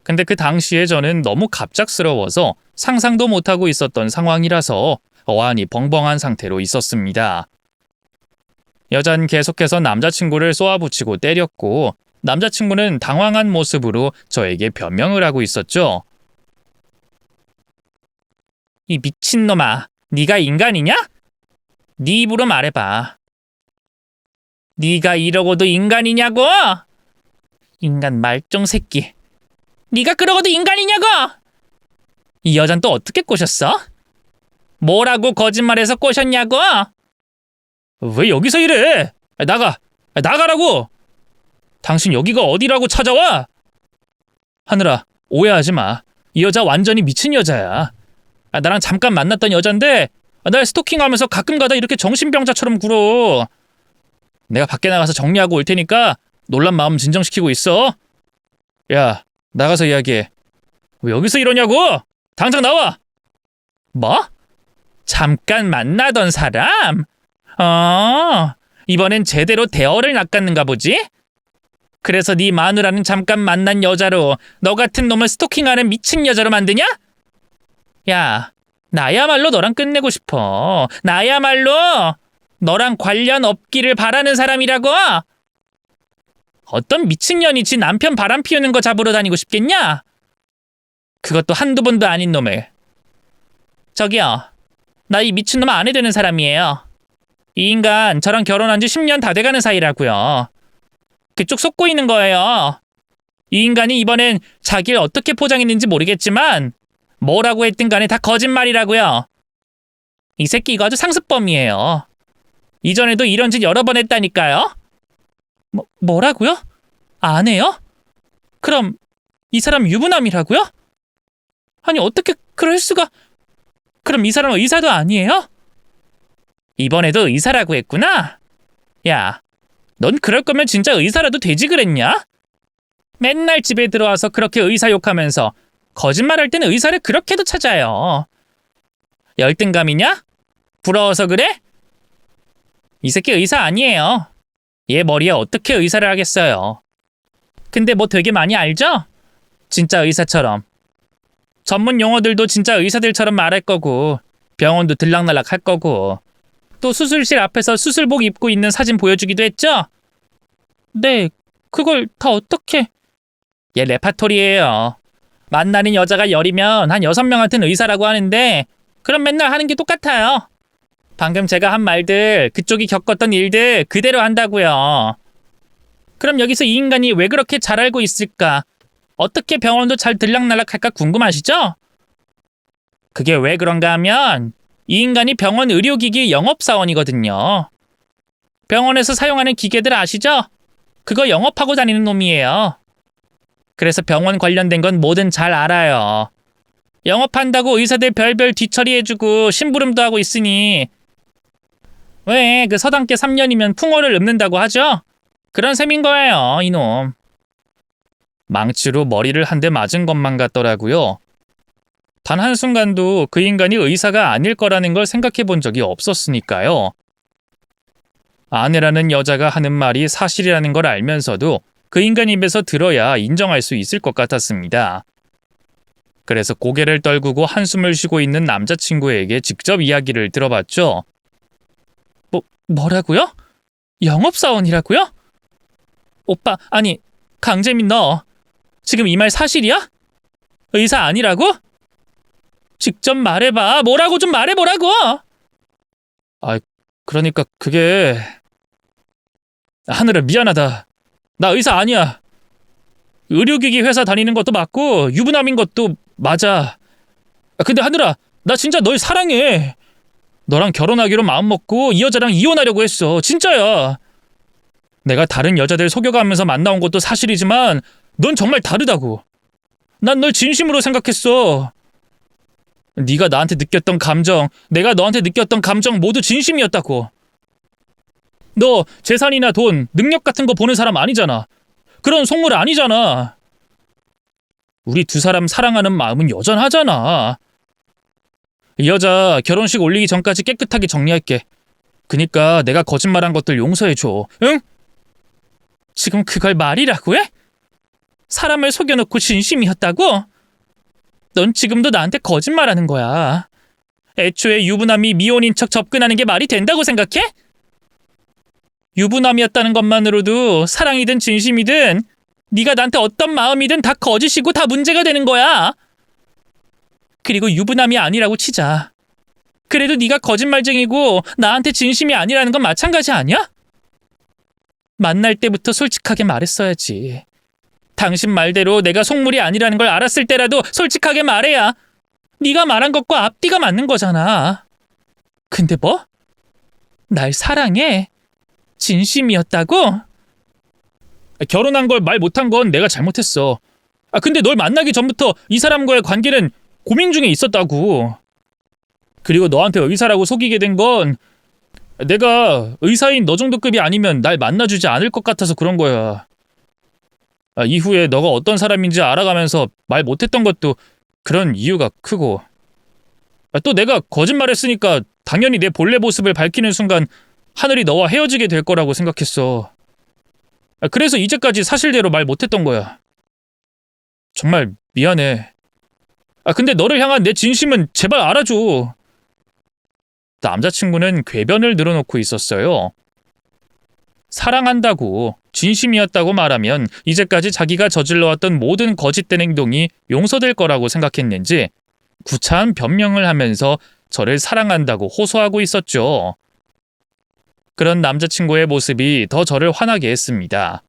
근데 그 당시에 저는 너무 갑작스러워서 상상도 못하고 있었던 상황이라서 어안이 벙벙한 상태로 있었습니다. 여잔 계속해서 남자친구를 쏘아붙이고 때렸고 남자친구는 당황한 모습으로 저에게 변명을 하고 있었죠. 이 미친놈아, 네가 인간이냐? 네 입으로 말해봐. 네가 이러고도 인간이냐고? 인간 말종 새끼. 네가 그러고도 인간이냐고? 이 여잔 또 어떻게 꼬셨어? 뭐라고 거짓말해서 꼬셨냐고? 왜 여기서 이래? 나가! 나가라고! 당신 여기가 어디라고 찾아와? 하늘아, 오해하지 마. 이 여자 완전히 미친 여자야. 나랑 잠깐 만났던 여잔데 날 스토킹하면서 가끔 가다 이렇게 정신병자처럼 굴어. 내가 밖에 나가서 정리하고 올 테니까 놀란 마음 진정시키고 있어. 야, 나가서 이야기해. 왜 여기서 이러냐고? 당장 나와! 뭐? 잠깐 만나던 사람? 이번엔 제대로 대어를 낚았는가 보지? 그래서 네 마누라는 잠깐 만난 여자로 너 같은 놈을 스토킹하는 미친 여자로 만드냐? 야, 나야말로 너랑 끝내고 싶어. 나야말로 너랑 관련 없기를 바라는 사람이라고. 어떤 미친년이 지 남편 바람 피우는 거 잡으러 다니고 싶겠냐? 그것도 한두 번도 아닌 놈을. 저기요, 나 이 미친놈 아내 되는 사람이에요. 이 인간 저랑 결혼한 지 10년 다 돼가는 사이라고요. 그쪽 속고 있는 거예요. 이 인간이 이번엔 자기를 어떻게 포장했는지 모르겠지만 뭐라고 했든 간에 다 거짓말이라고요. 이 새끼 이거 아주 상습범이에요. 이전에도 이런 짓 여러 번 했다니까요. 뭐라고요? 안 해요? 그럼 이 사람 유부남이라고요? 아니 어떻게 그럴 수가... 그럼 이 사람은 의사도 아니에요? 이번에도 의사라고 했구나? 야, 넌 그럴 거면 진짜 의사라도 되지 그랬냐? 맨날 집에 들어와서 그렇게 의사 욕하면서 거짓말할 때는 의사를 그렇게도 찾아요. 열등감이냐? 부러워서 그래? 이 새끼 의사 아니에요. 얘 머리에 어떻게 의사를 하겠어요. 근데 뭐 되게 많이 알죠? 진짜 의사처럼. 전문 용어들도 진짜 의사들처럼 말할 거고 병원도 들락날락 할 거고 또 수술실 앞에서 수술복 입고 있는 사진 보여주기도 했죠? 네, 그걸 다 어떻게... 얘 레파토리예요. 만나는 여자가 열이면 한 6명한테는 의사라고 하는데 그럼 맨날 하는 게 똑같아요. 방금 제가 한 말들, 그쪽이 겪었던 일들 그대로 한다고요. 그럼 여기서 이 인간이 왜 그렇게 잘 알고 있을까? 어떻게 병원도 잘 들락날락할까 궁금하시죠? 그게 왜 그런가 하면 이 인간이 병원 의료기기 영업사원이거든요. 병원에서 사용하는 기계들 아시죠? 그거 영업하고 다니는 놈이에요. 그래서 병원 관련된 건 뭐든 잘 알아요. 영업한다고 의사들 별별 뒤처리해주고 심부름도 하고 있으니 왜 그 서당계 3년이면 풍어를 읊는다고 하죠? 그런 셈인 거예요, 이놈. 망치로 머리를 한 대 맞은 것만 같더라고요. 단 한순간도 그 인간이 의사가 아닐 거라는 걸 생각해 본 적이 없었으니까요. 아내라는 여자가 하는 말이 사실이라는 걸 알면서도 그 인간 입에서 들어야 인정할 수 있을 것 같았습니다. 그래서 고개를 떨구고 한숨을 쉬고 있는 남자친구에게 직접 이야기를 들어봤죠. 뭐라고요? 영업사원이라고요? 오빠, 아니, 강재민 너 지금 이 말 사실이야? 의사 아니라고? 직접 말해봐. 뭐라고 좀 말해보라고. 그러니까 그게... 하늘아, 미안하다. 나 의사 아니야. 의료기기 회사 다니는 것도 맞고 유부남인 것도 맞아. 근데 하늘아, 나 진짜 널 사랑해. 너랑 결혼하기로 마음먹고 이 여자랑 이혼하려고 했어. 진짜야. 내가 다른 여자들 속여가면서 만나온 것도 사실이지만 넌 정말 다르다고. 난 널 진심으로 생각했어. 네가 나한테 느꼈던 감정, 내가 너한테 느꼈던 감정 모두 진심이었다고. 너 재산이나 돈, 능력 같은 거 보는 사람 아니잖아. 그런 속물 아니잖아. 우리 두 사람 사랑하는 마음은 여전하잖아. 이 여자 결혼식 올리기 전까지 깨끗하게 정리할게. 그니까 내가 거짓말한 것들 용서해줘. 응? 지금 그걸 말이라고 해? 사람을 속여놓고 진심이었다고? 넌 지금도 나한테 거짓말하는 거야. 애초에 유부남이 미혼인 척 접근하는 게 말이 된다고 생각해? 유부남이었다는 것만으로도 사랑이든 진심이든 네가 나한테 어떤 마음이든 다 거짓이고 다 문제가 되는 거야. 그리고 유부남이 아니라고 치자. 그래도 네가 거짓말쟁이고 나한테 진심이 아니라는 건 마찬가지 아니야? 만날 때부터 솔직하게 말했어야지. 당신 말대로 내가 속물이 아니라는 걸 알았을 때라도 솔직하게 말해야 네가 말한 것과 앞뒤가 맞는 거잖아. 근데 뭐? 날 사랑해? 진심이었다고? 결혼한 걸 말 못한 건 내가 잘못했어. 근데 널 만나기 전부터 이 사람과의 관계는 고민 중에 있었다고. 그리고 너한테 의사라고 속이게 된 건 내가 의사인 너 정도 급이 아니면 날 만나주지 않을 것 같아서 그런 거야. 이후에 너가 어떤 사람인지 알아가면서 말 못했던 것도 그런 이유가 크고, 또 내가 거짓말했으니까 당연히 내 본래 모습을 밝히는 순간 하늘이 너와 헤어지게 될 거라고 생각했어. 그래서 이제까지 사실대로 말 못했던 거야. 정말 미안해. 근데 너를 향한 내 진심은 제발 알아줘. 남자친구는 궤변을 늘어놓고 있었어요. 사랑한다고, 진심이었다고 말하면 이제까지 자기가 저질러왔던 모든 거짓된 행동이 용서될 거라고 생각했는지 구차한 변명을 하면서 저를 사랑한다고 호소하고 있었죠. 그런 남자친구의 모습이 더 저를 화나게 했습니다.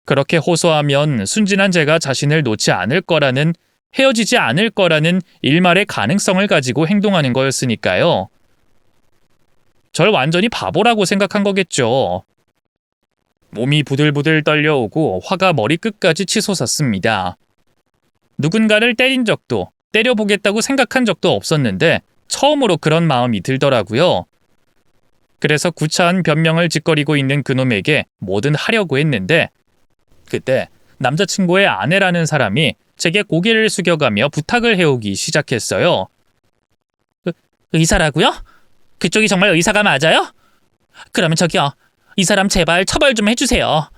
그렇게 호소하면 순진한 제가 자신을 놓지 않을 거라는, 헤어지지 않을 거라는 일말의 가능성을 가지고 행동하는 거였으니까요. 절 완전히 바보라고 생각한 거겠죠. 몸이 부들부들 떨려오고 화가 머리끝까지 치솟았습니다. 누군가를 때린 적도, 때려보겠다고 생각한 적도 없었는데 처음으로 그런 마음이 들더라고요. 그래서 구차한 변명을 짓거리고 있는 그놈에게 뭐든 하려고 했는데 그때 남자친구의 아내라는 사람이 제게 고개를 숙여가며 부탁을 해오기 시작했어요. 의사라고요? 그쪽이 정말 의사가 맞아요? 그러면 저기요, 이 사람 제발 처벌 좀 해주세요.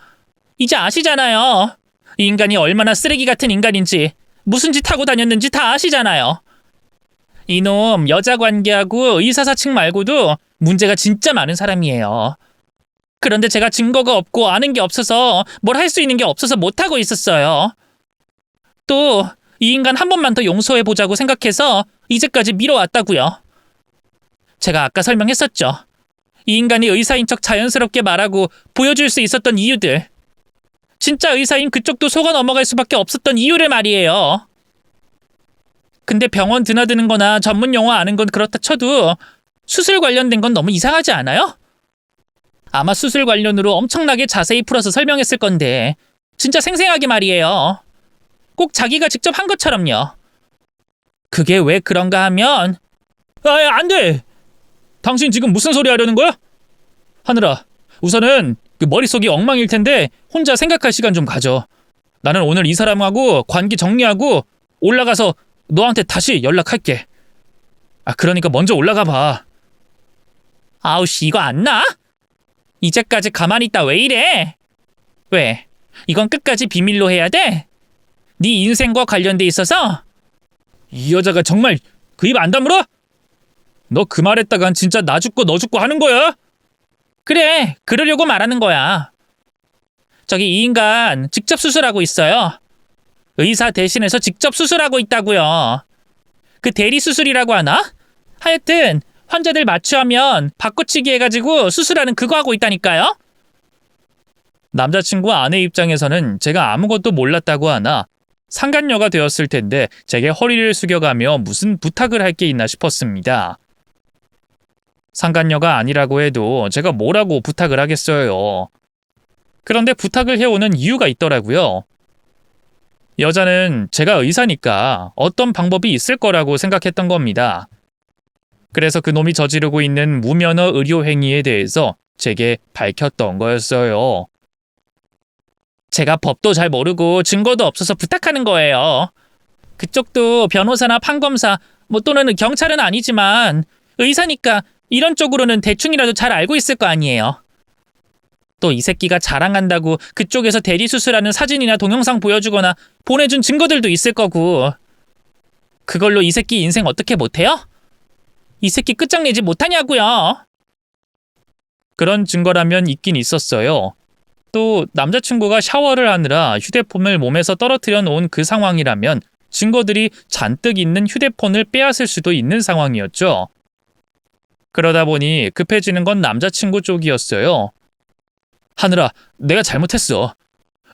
이제 아시잖아요. 이 인간이 얼마나 쓰레기 같은 인간인지, 무슨 짓 하고 다녔는지 다 아시잖아요. 이놈 여자 관계하고 의사 사측 말고도 문제가 진짜 많은 사람이에요. 그런데 제가 증거가 없고 아는 게 없어서 뭘 할 수 있는 게 없어서 못하고 있었어요. 또 이 인간 한 번만 더 용서해보자고 생각해서 이제까지 미뤄왔다고요. 제가 아까 설명했었죠. 이 인간이 의사인 척 자연스럽게 말하고 보여줄 수 있었던 이유들. 진짜 의사인 그쪽도 속아 넘어갈 수밖에 없었던 이유를 말이에요. 근데 병원 드나드는 거나 전문 용어 아는 건 그렇다 쳐도 수술 관련된 건 너무 이상하지 않아요? 아마 수술 관련으로 엄청나게 자세히 풀어서 설명했을 건데 진짜 생생하게 말이에요. 꼭 자기가 직접 한 것처럼요. 그게 왜 그런가 하면 안 돼! 당신 지금 무슨 소리 하려는 거야? 하늘아, 우선은 그 머릿속이 엉망일 텐데 혼자 생각할 시간 좀 가져. 나는 오늘 이 사람하고 관계 정리하고 올라가서 너한테 다시 연락할게. 그러니까 먼저 올라가 봐. 아우씨, 이거 안 나? 이제까지 가만히 있다 왜 이래? 왜? 이건 끝까지 비밀로 해야 돼? 네 인생과 관련돼 있어서? 이 여자가 정말 그 입 안 다물어? 너 그 말했다간 진짜 나 죽고 너 죽고 하는 거야? 그래, 그러려고 말하는 거야. 저기 이 인간 직접 수술하고 있어요. 의사 대신해서 직접 수술하고 있다고요. 그 대리 수술이라고 하나? 하여튼 환자들 마취하면 바꿔치기 해가지고 수술하는 그거 하고 있다니까요. 남자친구 아내 입장에서는 제가 아무것도 몰랐다고 하나 상간녀가 되었을 텐데 제게 허리를 숙여가며 무슨 부탁을 할 게 있나 싶었습니다. 상간녀가 아니라고 해도 제가 뭐라고 부탁을 하겠어요. 그런데 부탁을 해오는 이유가 있더라고요. 여자는 제가 의사니까 어떤 방법이 있을 거라고 생각했던 겁니다. 그래서 그놈이 저지르고 있는 무면허 의료 행위에 대해서 제게 밝혔던 거였어요. 제가 법도 잘 모르고 증거도 없어서 부탁하는 거예요. 그쪽도 변호사나 판검사 또는 경찰은 아니지만 의사니까 이런 쪽으로는 대충이라도 잘 알고 있을 거 아니에요. 또 이 새끼가 자랑한다고 그쪽에서 대리수술하는 사진이나 동영상 보여주거나 보내준 증거들도 있을 거고 그걸로 이 새끼 인생 어떻게 못해요? 이 새끼 끝장내지 못하냐고요. 그런 증거라면 있긴 있었어요. 또 남자친구가 샤워를 하느라 휴대폰을 몸에서 떨어뜨려 놓은 그 상황이라면 증거들이 잔뜩 있는 휴대폰을 빼앗을 수도 있는 상황이었죠. 그러다 보니 급해지는 건 남자친구 쪽이었어요. 하늘아, 내가 잘못했어.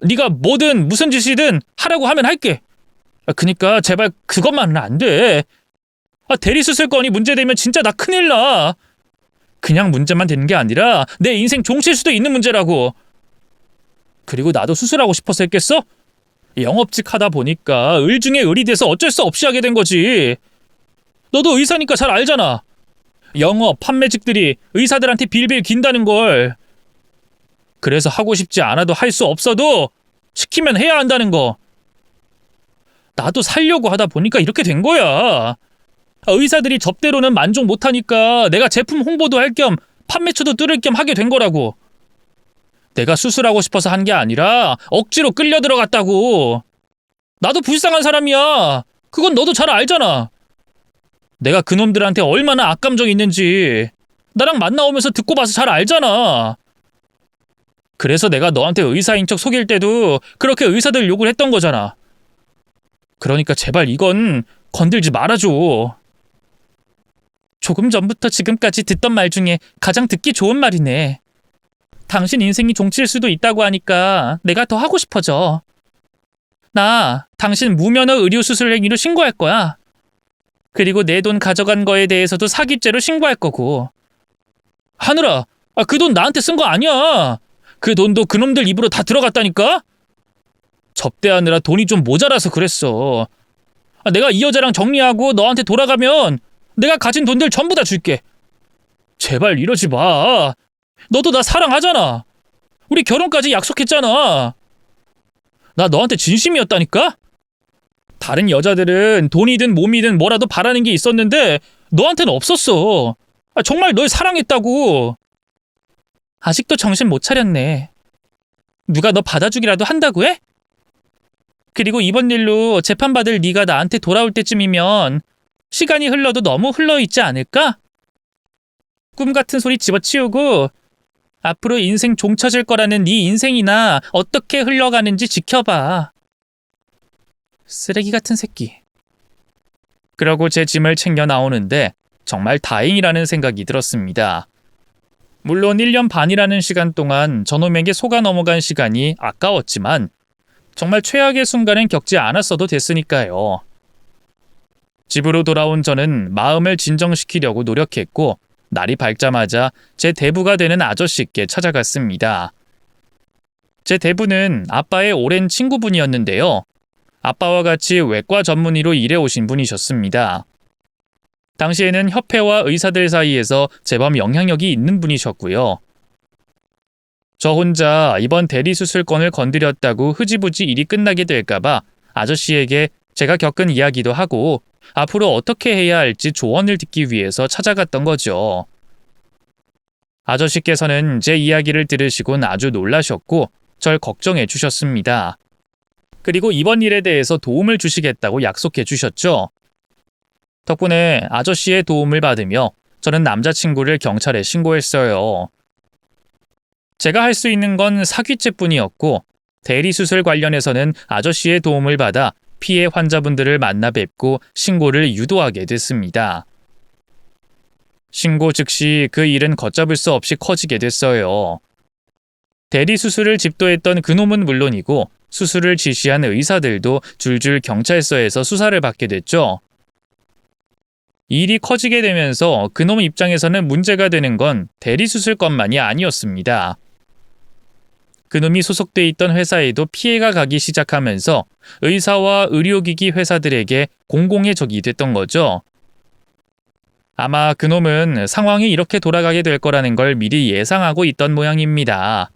네가 뭐든 무슨 짓이든 하라고 하면 할게. 그니까 제발 그것만은 안 돼. 대리수술 건이 문제되면 진짜 나 큰일 나. 그냥 문제만 되는 게 아니라 내 인생 종칠 수도 있는 문제라고. 그리고 나도 수술하고 싶어서 했겠어? 영업직 하다 보니까 을 중에 을이 돼서 어쩔 수 없이 하게 된 거지. 너도 의사니까 잘 알잖아. 영업, 판매직들이 의사들한테 빌빌 긴다는 걸. 그래서 하고 싶지 않아도 할 수 없어도 시키면 해야 한다는 거. 나도 살려고 하다 보니까 이렇게 된 거야. 의사들이 접대로는 만족 못하니까 내가 제품 홍보도 할 겸 판매처도 뚫을 겸 하게 된 거라고. 내가 수술하고 싶어서 한 게 아니라 억지로 끌려 들어갔다고. 나도 불쌍한 사람이야. 그건 너도 잘 알잖아. 내가 그놈들한테 얼마나 악감정이 있는지 나랑 만나오면서 듣고 봐서 잘 알잖아. 그래서 내가 너한테 의사인 척 속일 때도 그렇게 의사들 욕을 했던 거잖아. 그러니까 제발 이건 건들지 말아줘. 조금 전부터 지금까지 듣던 말 중에 가장 듣기 좋은 말이네. 당신 인생이 종칠 수도 있다고 하니까 내가 더 하고 싶어져. 나 당신 무면허 의료수술 행위로 신고할 거야. 그리고 내 돈 가져간 거에 대해서도 사기죄로 신고할 거고. 하늘아, 그 돈 나한테 쓴 거 아니야. 그 돈도 그놈들 입으로 다 들어갔다니까? 접대하느라 돈이 좀 모자라서 그랬어. 내가 이 여자랑 정리하고 너한테 돌아가면 내가 가진 돈들 전부 다 줄게. 제발 이러지 마. 너도 나 사랑하잖아. 우리 결혼까지 약속했잖아. 나 너한테 진심이었다니까? 다른 여자들은 돈이든 몸이든 뭐라도 바라는 게 있었는데 너한테는 없었어. 정말 널 사랑했다고. 아직도 정신 못 차렸네. 누가 너 받아주기라도 한다고 해? 그리고 이번 일로 재판받을 네가 나한테 돌아올 때쯤이면 시간이 흘러도 너무 흘러있지 않을까? 꿈 같은 소리 집어치우고 앞으로 인생 종쳐질 거라는 네 인생이나 어떻게 흘러가는지 지켜봐. 쓰레기 같은 새끼. 그러고 제 짐을 챙겨 나오는데 정말 다행이라는 생각이 들었습니다. 물론 1년 반이라는 시간 동안 저놈에게 속아 넘어간 시간이 아까웠지만 정말 최악의 순간은 겪지 않았어도 됐으니까요. 집으로 돌아온 저는 마음을 진정시키려고 노력했고 날이 밝자마자 제 대부가 되는 아저씨께 찾아갔습니다. 제 대부는 아빠의 오랜 친구분이었는데요. 아빠와 같이 외과 전문의로 일해오신 분이셨습니다. 당시에는 협회와 의사들 사이에서 제법 영향력이 있는 분이셨고요. 저 혼자 이번 대리수술권을 건드렸다고 흐지부지 일이 끝나게 될까봐 아저씨에게 제가 겪은 이야기도 하고 앞으로 어떻게 해야 할지 조언을 듣기 위해서 찾아갔던 거죠. 아저씨께서는 제 이야기를 들으시곤 아주 놀라셨고 절 걱정해 주셨습니다. 그리고 이번 일에 대해서 도움을 주시겠다고 약속해 주셨죠. 덕분에 아저씨의 도움을 받으며 저는 남자친구를 경찰에 신고했어요. 제가 할 수 있는 건 사귀죄뿐이었고 대리수술 관련해서는 아저씨의 도움을 받아 피해 환자분들을 만나 뵙고 신고를 유도하게 됐습니다. 신고 즉시 그 일은 걷잡을 수 없이 커지게 됐어요. 대리수술을 집도했던 그놈은 물론이고 수술을 지시한 의사들도 줄줄 경찰서에서 수사를 받게 됐죠. 일이 커지게 되면서 그놈 입장에서는 문제가 되는 건 대리수술건만이 아니었습니다. 그놈이 소속돼 있던 회사에도 피해가 가기 시작하면서 의사와 의료기기 회사들에게 공공의 적이 됐던 거죠. 아마 그놈은 상황이 이렇게 돌아가게 될 거라는 걸 미리 예상하고 있던 모양입니다.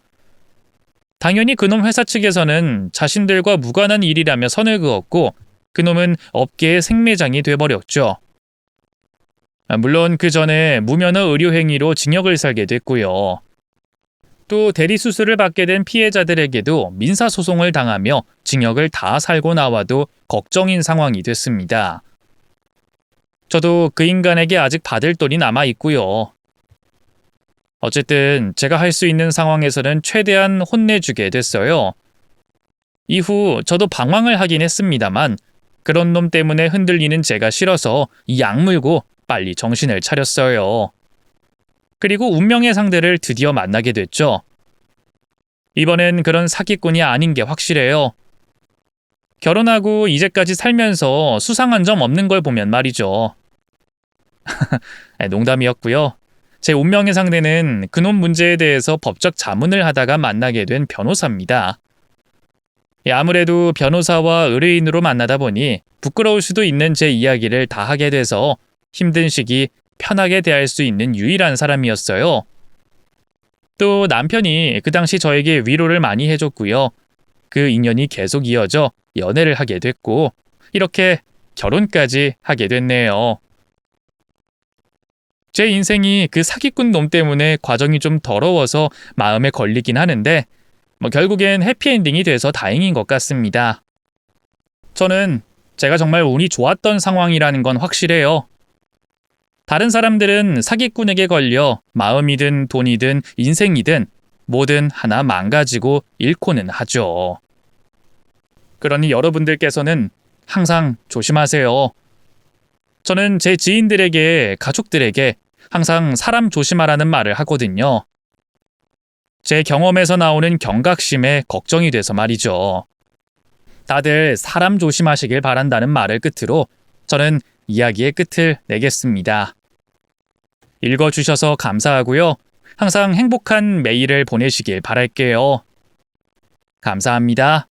당연히 그놈 회사 측에서는 자신들과 무관한 일이라며 선을 그었고 그놈은 업계의 생매장이 돼버렸죠. 물론 그 전에 무면허 의료행위로 징역을 살게 됐고요. 또 대리수술을 받게 된 피해자들에게도 민사소송을 당하며 징역을 다 살고 나와도 걱정인 상황이 됐습니다. 저도 그 인간에게 아직 받을 돈이 남아 있고요. 어쨌든 제가 할 수 있는 상황에서는 최대한 혼내주게 됐어요. 이후 저도 방황을 하긴 했습니다만 그런 놈 때문에 흔들리는 제가 싫어서 이 악물고 빨리 정신을 차렸어요. 그리고 운명의 상대를 드디어 만나게 됐죠. 이번엔 그런 사기꾼이 아닌 게 확실해요. 결혼하고 이제까지 살면서 수상한 점 없는 걸 보면 말이죠. 농담이었고요. 제 운명의 상대는 그놈 문제에 대해서 법적 자문을 하다가 만나게 된 변호사입니다. 아무래도 변호사와 의뢰인으로 만나다 보니 부끄러울 수도 있는 제 이야기를 다 하게 돼서 힘든 시기 편하게 대할 수 있는 유일한 사람이었어요. 또 남편이 그 당시 저에게 위로를 많이 해줬고요. 그 인연이 계속 이어져 연애를 하게 됐고 이렇게 결혼까지 하게 됐네요. 제 인생이 그 사기꾼 놈 때문에 과정이 좀 더러워서 마음에 걸리긴 하는데 결국엔 해피엔딩이 돼서 다행인 것 같습니다. 저는 제가 정말 운이 좋았던 상황이라는 건 확실해요. 다른 사람들은 사기꾼에게 걸려 마음이든 돈이든 인생이든 뭐든 하나 망가지고 잃고는 하죠. 그러니 여러분들께서는 항상 조심하세요. 저는 제 지인들에게, 가족들에게 항상 사람 조심하라는 말을 하거든요. 제 경험에서 나오는 경각심에 걱정이 돼서 말이죠. 다들 사람 조심하시길 바란다는 말을 끝으로 저는 이야기의 끝을 내겠습니다. 읽어주셔서 감사하고요. 항상 행복한 매일을 보내시길 바랄게요. 감사합니다.